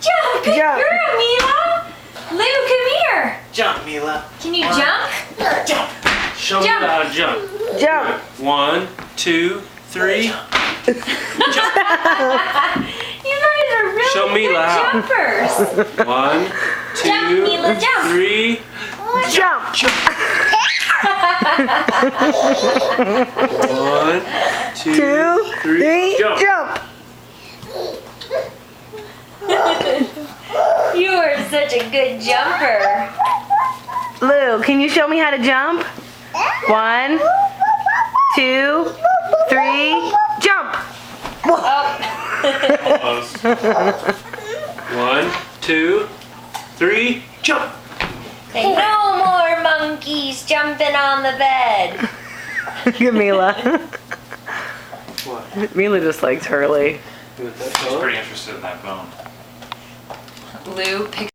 Jump! Good Jump. girl, Mila! Lou, come here! Jump, Mila. Can you jump? Jump. Show me Jump. how to jump. Jump. 1, 2, 3. You guys are really Show good Mila how. jumpers. 1, 2, Jump, Mila, jump. 3. Jump. 1, 2, 2, 3, jump. jump. You are such a good jumper. Lou, can you show me how to jump? 1, 2, 3, jump. Oh. Close. 1, 2, 3, jump. Say no more monkeys jumping on the bed. Look at Mila. What? Mila just likes Hurley. With that She's color? pretty interested in that bone. Lou, pick